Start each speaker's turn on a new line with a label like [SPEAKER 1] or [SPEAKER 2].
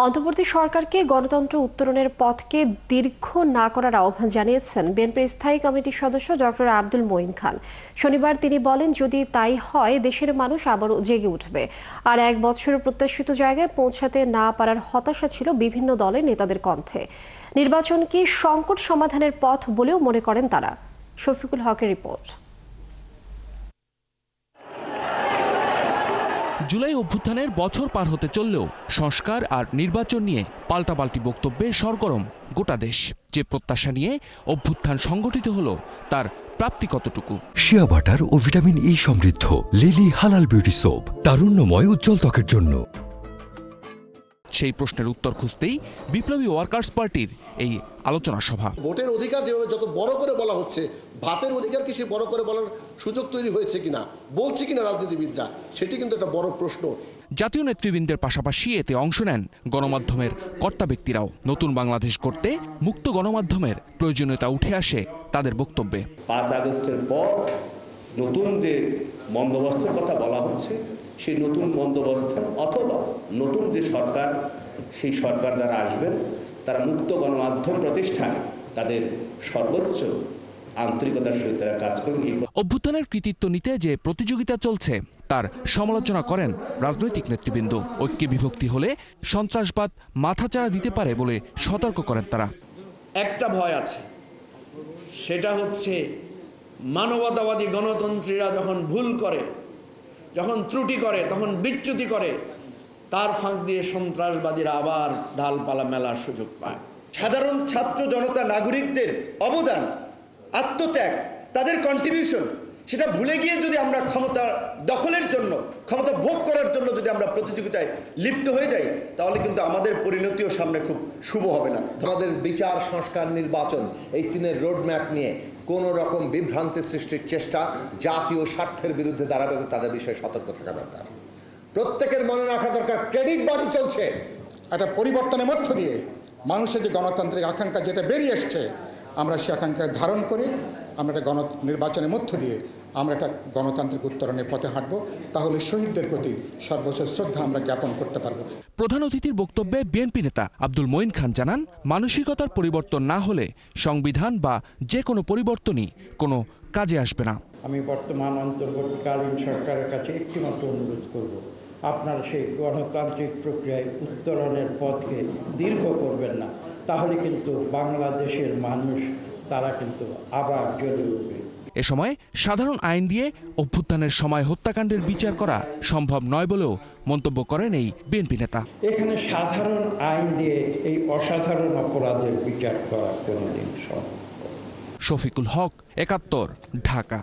[SPEAKER 1] অন্তর্বর্তী সরকারকে গণতন্ত্র উত্তরণের পথকে দীর্ঘ না করার আহ্বান জানিয়েছেন বিএনপির স্থায়ী কমিটির সদস্য ডক্টর আব্দুল মঈন খান। শনিবার তিনি বলেন, যদি তাই হয় দেশের মানুষ আবারও জেগে উঠবে। আর 1 বছরের প্রত্যাশিত জায়গায় পৌঁছাতে না পারার হতাশা ছিল বিভিন্ন দলের নেতাদের কণ্ঠে। নির্বাচনকে সংকট সমাধানের পথ বলেও মনে করেন তারা। শফিকুল হকের রিপোর্ট।
[SPEAKER 2] জুলাই অভ্যুত্থানের বছর পার হতে চললেও সংস্কার আর নির্বাচন নিয়ে পাল্টাপাল্টি বক্তব্যে সরগরম গোটা দেশ। যে প্রত্যাশা নিয়ে অভ্যুত্থান সংগঠিত হলো তার প্রাপ্তি কতটুকু?
[SPEAKER 3] শিয়া বাটার ও ভিটামিন ই সমৃদ্ধ লিলি হালাল বিউটি সোপ, তারুণ্যময় উজ্জ্বল ত্বকের জন্য।
[SPEAKER 2] সেই প্রশ্নের উত্তর খুঁজতেই বিপ্লবী ওয়ার্কার্স পার্টির এই আলোচনা সভা।
[SPEAKER 4] ভোটের অধিকার যেভাবে যত বড় করে বলা হচ্ছে, ভাতের অধিকার কি সে বড় করে বলার সুযোগ তৈরি হয়েছে কিনা, বলছে কিনা রাজনীতিবিদরা, সেটি কিন্তু একটা বড় প্রশ্ন।
[SPEAKER 2] জাতীয় নেতৃবৃন্দের পাশাপাশি এতে অংশ নেন গণমাধ্যমের কর্তা ব্যক্তিরাও। নতুন বাংলাদেশ করতে মুক্ত গণমাধ্যমের প্রয়োজনীয়তা উঠে আসে তাদের বক্তব্যে।
[SPEAKER 5] 5 আগস্টের পর নতুন যে বন্দোবস্তের কথা বলা হচ্ছে, সেই নতুন বন্দোবস্ত অথবা নতুন যে সরকার, সেই সরকার যারা আসবেন তারা মুক্ত গণমাধ্যম প্রতিষ্ঠায় তাদের সর্বোচ্চ আন্তরিকতার সহিত তারা কাজ করবেন।
[SPEAKER 2] অভ্যুত্থানের কৃতিত্ব নিতে যে প্রতিযোগিতা চলছে তার সমালোচনা করেন রাজনৈতিক নেতৃবৃন্দ। ঐক্যে বিভক্তি হলে সন্ত্রাসবাদ মাথাচাড়া দিতে পারে বলে সতর্ক করেন তারা।
[SPEAKER 6] একটা ভয় আছে, সেটা হচ্ছে মানবতাবাদী গণতন্ত্রীরা যখন ভুল করে, যখন ত্রুটি করে, তখন বিচ্যুতি করে, তার ফাঁক দিয়ে সন্ত্রাসবাদীরা আবার ঢালপালা মেলার সুযোগ পায়।
[SPEAKER 7] সাধারণ ছাত্র জনতা নাগরিকদের অবদান, আত্মত্যাগ, তাদের কন্ট্রিবিউশন, সেটা ভুলে গিয়ে যদি আমরা ক্ষমতা দখলের জন্য, ক্ষমতা ভোগ করার জন্য যদি আমরা প্রতিযোগিতায় লিপ্ত হয়ে যাই, তাহলে কিন্তু আমাদের পরিণতিও সামনে খুব শুভ হবে না।
[SPEAKER 4] আমাদের বিচার, সংস্কার, নির্বাচন, এই 3-এর রোডম্যাপ নিয়ে কোনো রকম বিভ্রান্তি সৃষ্টির চেষ্টা জাতীয় স্বার্থের বিরুদ্ধে দাঁড়াবে এবং তাদের বিষয়ে সতর্ক থাকা দরকার। প্রত্যেকের মনে রাখা দরকার, ক্রেডিটবাজি চলছে।
[SPEAKER 8] একটা পরিবর্তনের মধ্য দিয়ে মানুষের যে গণতান্ত্রিক আকাঙ্ক্ষা যেটা বেরিয়ে এসছে, আমরা সে আকাঙ্ক্ষা ধারণ করে আমরা একটা নির্বাচনের মধ্য দিয়ে আমরা একটা গণতান্ত্রিক উত্তরণের পথে হাঁটব। তাহলে শহীদদের প্রতি সর্বোচ্চ শ্রদ্ধা আমরা জ্ঞাপন করতে পারব।
[SPEAKER 2] প্রধান অতিথির বক্তব্যে বিএনপি নেতা আব্দুল মঈন খান জানান, মানসিকতার পরিবর্তন না হলে সংবিধান বা যে কোনো পরিবর্তনই কোনো কাজে আসবে না।
[SPEAKER 9] আমি বর্তমান অন্তর্বর্তীকালীন সরকারের কাছে একটিমাত্র অনুরোধ করব, আপনারা সেই গণতান্ত্রিক প্রক্রিয়ায় উত্তরণের পথকে দীর্ঘ করবেন না। তাহলে কিন্তু বাংলাদেশের মানুষ তারা কিন্তু আবার জ্বলে উঠবে।
[SPEAKER 2] এ সময় সাধারণ আইন দিয়ে অভ্যুত্থানের সময় হত্যাকাণ্ডের বিচার করা সম্ভব নয় বলেও মন্তব্য করেন এই বিএনপি নেতা।
[SPEAKER 9] এখানে সাধারণ আইন দিয়ে এই অসাধারণ অপরাধের বিচার করা কোনোদিন সম্ভব।
[SPEAKER 2] শফিকুল হক, ৭১, ঢাকা।